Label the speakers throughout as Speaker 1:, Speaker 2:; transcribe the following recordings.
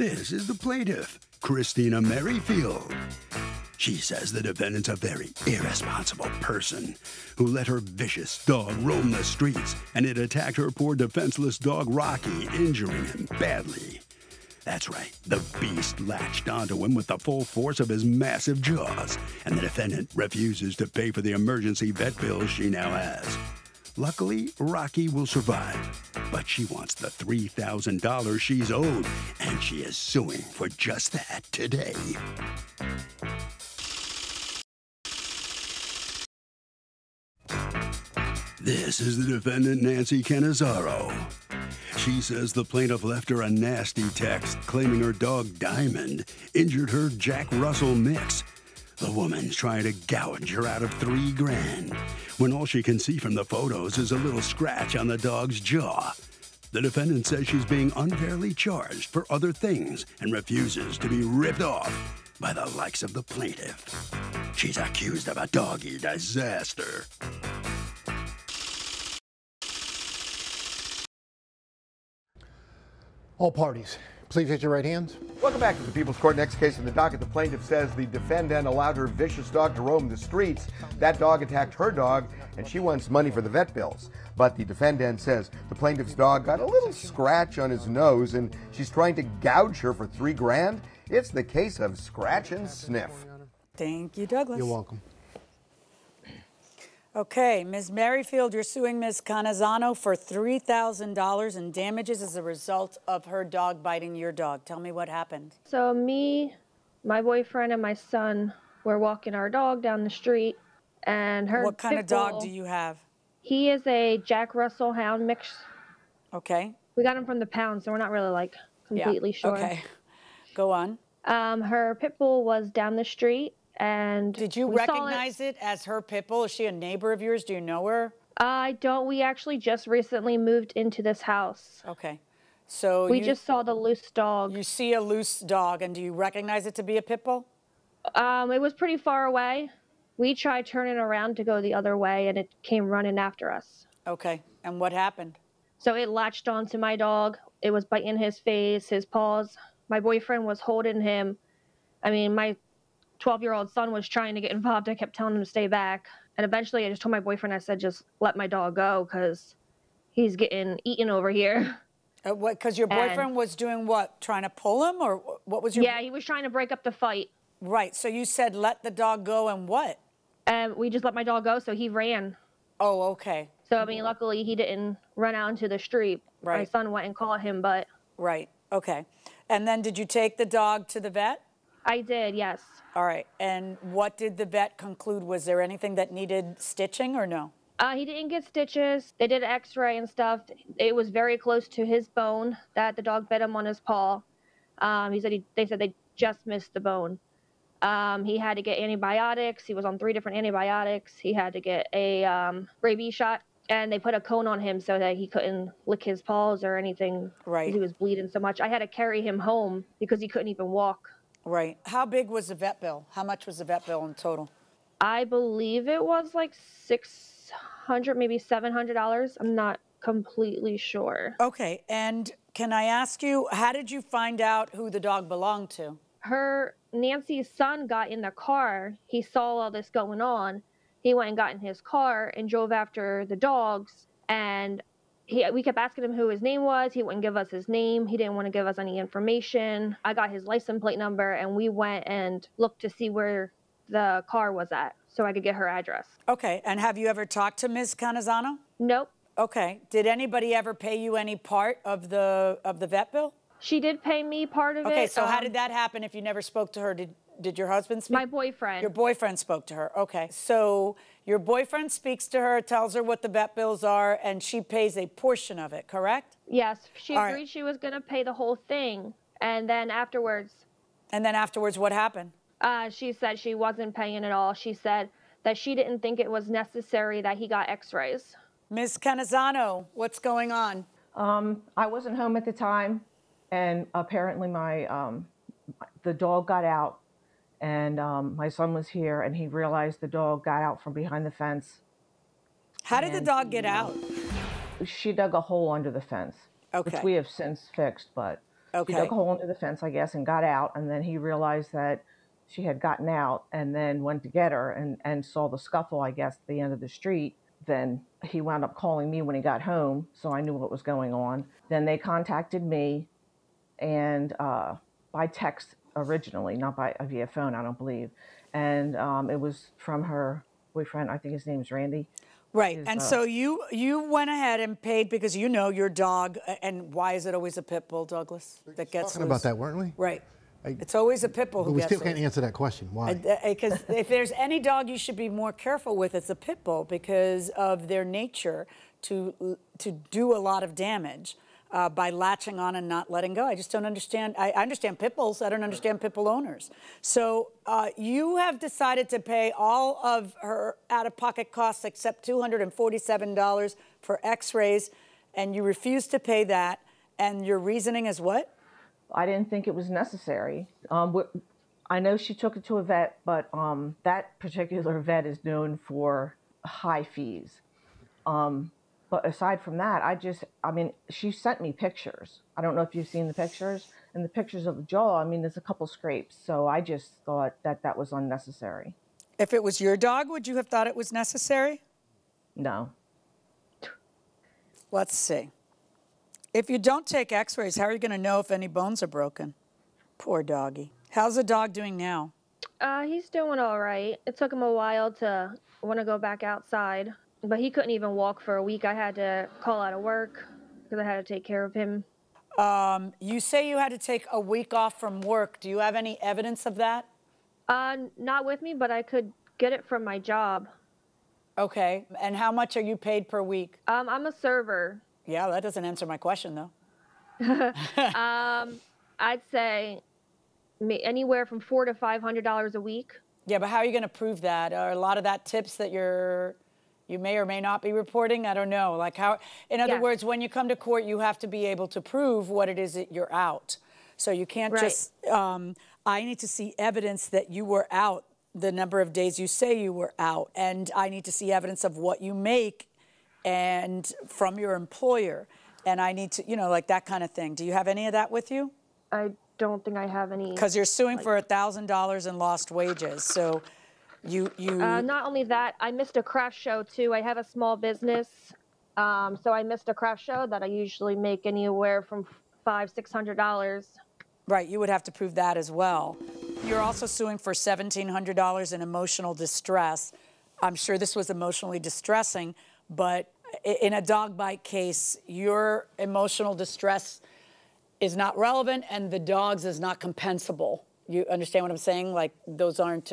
Speaker 1: This is the plaintiff, Christina Merrifield. She says the defendant's a very irresponsible person who let her vicious dog roam the streets, and it attacked her poor defenseless dog Rocky, injuring him badly. That's right, the beast latched onto him with the full force of his massive jaws, and the defendant refuses to pay for the emergency vet bills she now has. Luckily, Rocky will survive, but she wants the $3,000 she's owed, and she is suing for just that today. This is the defendant, Nancy Cannizzaro. She says the plaintiff left her a nasty text claiming her dog Diamond injured her Jack Russell mix. The woman's trying to gouge her out of $3 grand, when all she can see from the photos is a little scratch on the dog's jaw. The defendant says she's being unfairly charged for other things and refuses to be ripped off by the likes of the plaintiff. She's accused of a doggy disaster.
Speaker 2: All parties, please raise your right hands.
Speaker 3: Welcome back to the People's Court. Next case in the docket, the plaintiff says the defendant allowed her vicious dog to roam the streets. That dog attacked her dog, and she wants money for the vet bills. But the defendant says the plaintiff's dog got a little scratch on his nose, and she's trying to gouge her for $3 grand. It's the case of scratch and sniff.
Speaker 4: Thank you, Douglas.
Speaker 2: You're welcome.
Speaker 4: Okay, Ms. Merrifield, you're suing Ms. Cannizzaro for $3,000 in damages as a result of her dog biting your dog. Tell me what happened.
Speaker 5: So me, my boyfriend, and my son were walking our dog down the street, and her
Speaker 4: What kind of
Speaker 5: pit bull,
Speaker 4: dog do you have?
Speaker 5: He is a Jack Russell Hound mix.
Speaker 4: Okay.
Speaker 5: We got him from the pound, so we're not really like completely sure.
Speaker 4: Okay. Go on.
Speaker 5: Her pit bull was down the street, and
Speaker 4: did you recognize it as her pit bull? Is she a neighbor of yours? Do you know her?
Speaker 5: I don't. We actually just recently moved into this house.
Speaker 4: Okay. So
Speaker 5: we just saw the loose dog.
Speaker 4: You see a loose dog, and do you recognize it to be a pit bull?
Speaker 5: It was pretty far away. We tried turning around to go the other way, and it came running after us.
Speaker 4: Okay. And what happened?
Speaker 5: So it latched onto my dog. It was biting his face, his paws. My boyfriend was holding him. I mean, my 12-year-old son was trying to get involved. I kept telling him to stay back. And eventually I just told my boyfriend, I said, just let my dog go because he's getting eaten over here.
Speaker 4: What? Because your boyfriend was doing what? Trying to pull him, or what was your...
Speaker 5: Yeah, he was trying to break up the fight.
Speaker 4: Right. So you said let the dog go, and what?
Speaker 5: We just let my dog go, so he ran.
Speaker 4: Oh, okay.
Speaker 5: So, I mean, luckily he didn't run out into the street.
Speaker 4: Right.
Speaker 5: My son went and caught him, but...
Speaker 4: Right. Okay. And then did you take the dog to the vet?
Speaker 5: I did, yes.
Speaker 4: All right. And what did the vet conclude? Was there anything that needed stitching or no?
Speaker 5: He didn't get stitches. They did an x-ray and stuff. It was very close to his bone that the dog bit him on his paw. They said they just missed the bone. He had to get antibiotics. He was on 3 different antibiotics. He had to get a rabies shot. And they put a cone on him so that he couldn't lick his paws or anything.
Speaker 4: Right.
Speaker 5: Because he was bleeding so much. I had to carry him home because he couldn't even walk.
Speaker 4: Right. How big was the vet bill? How much was the vet bill in total?
Speaker 5: I believe it was like $600, maybe $700. I'm not completely sure.
Speaker 4: Okay. And can I ask you, how did you find out who the dog belonged to?
Speaker 5: Nancy's son got in the car. He saw all this going on. He went and got in his car and drove after the dogs. And we kept asking him who his name was. He wouldn't give us his name. He didn't want to give us any information. I got his license plate number, and we went and looked to see where the car was at so I could get her address.
Speaker 4: Okay. And have you ever talked to Ms. Cannizzaro?
Speaker 5: Nope.
Speaker 4: Okay. Did anybody ever pay you any part of the vet bill?
Speaker 5: She did pay me part of it.
Speaker 4: Okay. So how did that happen if you never spoke to her? Did your husband speak?
Speaker 5: My boyfriend.
Speaker 4: Your boyfriend spoke to her. Okay. So your boyfriend speaks to her, tells her what the vet bills are, and she pays a portion of it, correct?
Speaker 5: Yes. She agreed she was going to pay the whole thing. And then afterwards...
Speaker 4: And then afterwards, what happened?
Speaker 5: She said she wasn't paying at all. She said that she didn't think it was necessary that he got x-rays.
Speaker 4: Ms. Cannizzaro, what's going on?
Speaker 6: I wasn't home at the time, and apparently the dog got out. And my son was here, and he realized the dog got out from behind the fence.
Speaker 4: How did the dog get out?
Speaker 6: She dug a hole under the fence, which we have since fixed. But
Speaker 4: Okay.
Speaker 6: She dug a hole into the fence, I guess, and got out. And then he realized that she had gotten out and then went to get her and saw the scuffle, I guess, at the end of the street. Then he wound up calling me when he got home, so I knew what was going on. Then they contacted me, and by text originally, not via phone, I don't believe. And it was from her boyfriend. I think his name's Randy.
Speaker 4: Right. And so you went ahead and paid because you know your dog. And why is it always a pit bull, Douglas, that gets
Speaker 2: Talking about that, weren't we?
Speaker 4: Right. It's always a pit bull who gets
Speaker 2: But we still can't answer that question. Why?
Speaker 4: Because if there's any dog you should be more careful with, it's a pit bull because of their nature to do a lot of damage by latching on and not letting go. I just don't understand. I understand pit bulls. I don't understand pit bull owners. So you have decided to pay all of her out-of-pocket costs except $247 for x-rays, and you refuse to pay that. And your reasoning is what?
Speaker 6: I didn't think it was necessary. I know she took it to a vet, but that particular vet is known for high fees. But aside from that, I mean, she sent me pictures. I don't know if you've seen the pictures. And the pictures of the jaw, I mean, there's a couple scrapes. So I just thought that was unnecessary.
Speaker 4: If it was your dog, would you have thought it was necessary?
Speaker 6: No.
Speaker 4: Let's see. If you don't take x-rays, how are you going to know if any bones are broken? Poor doggy. How's the dog doing now?
Speaker 5: He's doing all right. It took him a while to want to go back outside, but he couldn't even walk for a week. I had to call out of work because I had to take care of him.
Speaker 4: You say you had to take a week off from work. Do you have any evidence of that?
Speaker 5: Not with me, but I could get it from my job.
Speaker 4: Okay. And how much are you paid per week?
Speaker 5: I'm a server.
Speaker 4: Yeah, that doesn't answer my question, though.
Speaker 5: I'd say anywhere from $400 to $500 a week.
Speaker 4: Yeah, but how are you going to prove that? Are a lot of that tips that you may or may not be reporting? I don't know. Like how? In other words, when you come to court, you have to be able to prove what it is that you're out. So you can't just. I need to see evidence that you were out the number of days you say you were out, and I need to see evidence of what you make and from your employer, and I need to, like that kind of thing. Do you have any of that with you?
Speaker 5: I don't think I have any.
Speaker 4: Because you're suing for $1,000 in lost wages, so you.
Speaker 5: Not only that, I missed a craft show too. I have a small business, so I missed a craft show that I usually make anywhere from $500–600.
Speaker 4: Right, you would have to prove that as well. You're also suing for $1,700 in emotional distress. I'm sure this was emotionally distressing. But in a dog bite case, your emotional distress is not relevant and the dog's is not compensable. You understand what I'm saying? Like, those aren't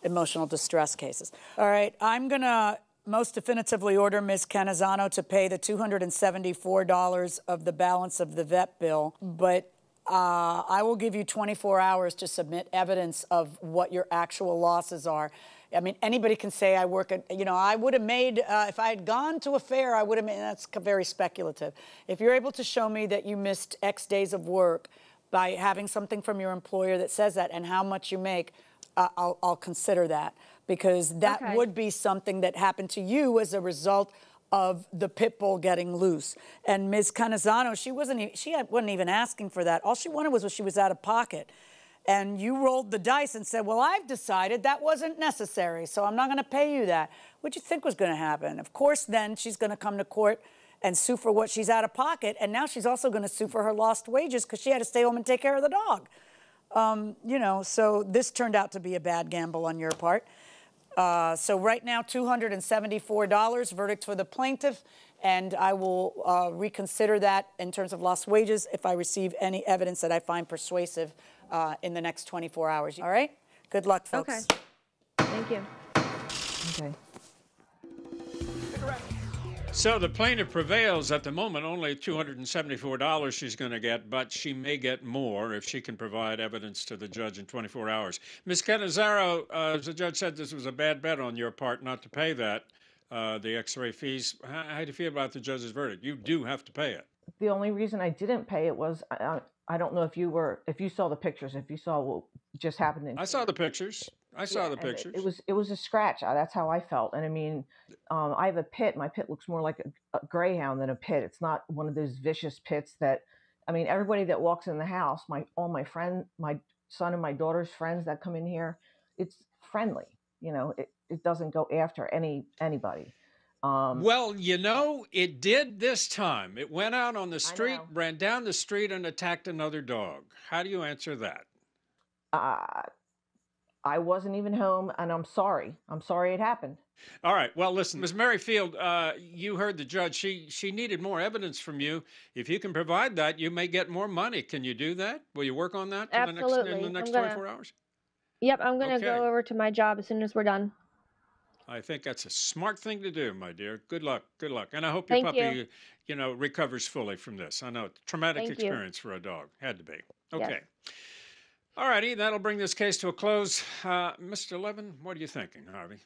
Speaker 4: emotional distress cases. All right, I'm going to most definitively order Ms. Canizano to pay the $274 of the balance of the vet bill, but I will give you 24 hours to submit evidence of what your actual losses are. I mean, anybody can say I work at, I would have made, if I had gone to a fair, I would have made, that's very speculative. If you're able to show me that you missed X days of work by having something from your employer that says that and how much you make, I'll consider that, because that would be something that happened to you as a result of the pit bull getting loose. And Ms. Canizano, she wasn't even asking for that. All she wanted was she was out of pocket. And you rolled the dice and said, well, I've decided that wasn't necessary, so I'm not going to pay you that. What do you think was going to happen? Of course, then she's going to come to court and sue for what she's out of pocket, and now she's also going to sue for her lost wages because she had to stay home and take care of the dog. So this turned out to be a bad gamble on your part. So right now, $274, verdict for the plaintiff, and I will reconsider that in terms of lost wages if I receive any evidence that I find persuasive in the next 24 hours. All right? Good luck, folks.
Speaker 5: Okay. Thank you.
Speaker 6: Okay.
Speaker 7: So the plaintiff prevails at the moment, only $274 she's going to get, but she may get more if she can provide evidence to the judge in 24 hours. Ms. Canizaro, as the judge said, this was a bad bet on your part not to pay that, the x-ray fees. How do you feel about the judge's verdict? You do have to pay it.
Speaker 6: The only reason I didn't pay it was, I don't know if you saw the pictures, if you saw what just happened.
Speaker 7: I saw the pictures. I saw the pictures.
Speaker 6: It was a scratch. That's how I felt. And I mean, I have a pit. My pit looks more like a greyhound than a pit. It's not one of those vicious pits that I mean, everybody that walks in the house, all my friends, my son and my daughter's friends that come in here, it's friendly. You know, it doesn't go after anybody.
Speaker 7: Well, you know, it did this time. It went out on the street, ran down the street, and attacked another dog. How do you answer that?
Speaker 6: I wasn't even home, and I'm sorry. I'm sorry it happened.
Speaker 7: All right. Well, listen, Ms. Merrifield, you heard the judge. She needed more evidence from you. If you can provide that, you may get more money. Can you do that? Will you work on that
Speaker 5: Absolutely.
Speaker 7: in the next 24 hours?
Speaker 5: Yep, I'm going to go over to my job as soon as we're done.
Speaker 7: I think that's a smart thing to do, my dear. Good luck. Good luck. And I hope your puppy, you know, recovers fully from this. I know, traumatic experience for a dog. Had to be. Okay. Yes. All righty. That'll bring this case to a close. Mr. Levin, what are you thinking, Harvey?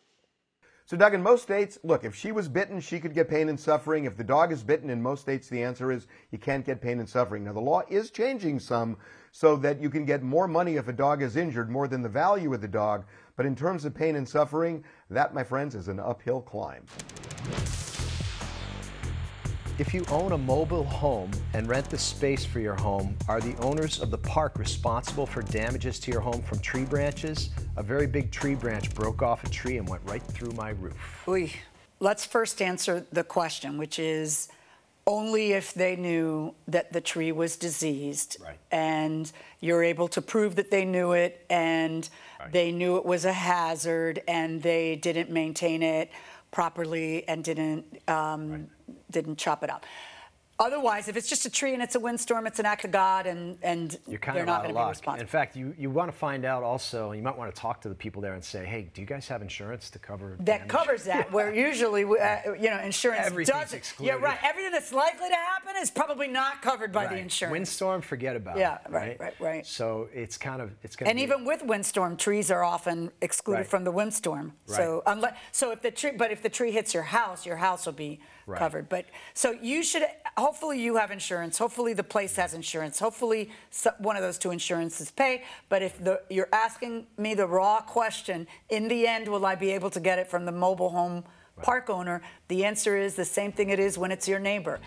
Speaker 3: So, Doug, in most states, look, if she was bitten, she could get pain and suffering. If the dog is bitten, in most states, the answer is you can't get pain and suffering. Now, the law is changing some so that you can get more money if a dog is injured, more than the value of the dog. But in terms of pain and suffering, that, my friends, is an uphill climb.
Speaker 8: If you own a mobile home and rent the space for your home, are the owners of the park responsible for damages to your home from tree branches? A very big tree branch broke off a tree and went right through my roof.
Speaker 4: Let's first answer the question, which is only if they knew that the tree was diseased, and you're able to prove that they knew it, and they knew it was a hazard, and they didn't maintain it properly and didn't chop it up. Otherwise, if it's just a tree and it's a windstorm, it's an act of God, and
Speaker 8: you're kind
Speaker 4: they're
Speaker 8: of
Speaker 4: not
Speaker 8: out
Speaker 4: going
Speaker 8: of
Speaker 4: to be
Speaker 8: luck.
Speaker 4: responsible.
Speaker 8: In fact, you want to find out also, you might want to talk to the people there and say, hey, do you guys have insurance to cover
Speaker 4: that
Speaker 8: damage?
Speaker 4: covers that, where usually, you know, insurance
Speaker 8: Everything's
Speaker 4: doesn't.
Speaker 8: excluded.
Speaker 4: Yeah, right. Everything that's likely to happen is probably not covered by the insurance.
Speaker 8: Windstorm, forget about it.
Speaker 4: Yeah, right.
Speaker 8: So it's kind of,
Speaker 4: and even with windstorm, trees are often excluded from the windstorm. So if the tree hits your house will be covered. But so you should, hopefully you have insurance. Hopefully the place has insurance. Hopefully one of those two insurances pay. But if you're asking me the raw question, in the end, will I be able to get it from the mobile home park owner? The answer is the same thing it is when it's your neighbor.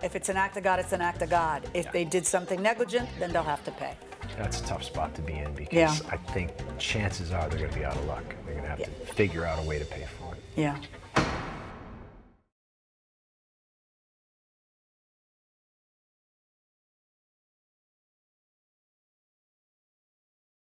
Speaker 4: If it's an act of God, it's an act of God. If they did something negligent, then they'll have to pay.
Speaker 8: That's a tough spot to be in because I think chances are they're going to be out of luck. They're going to have to figure out a way to pay for it.
Speaker 4: Yeah.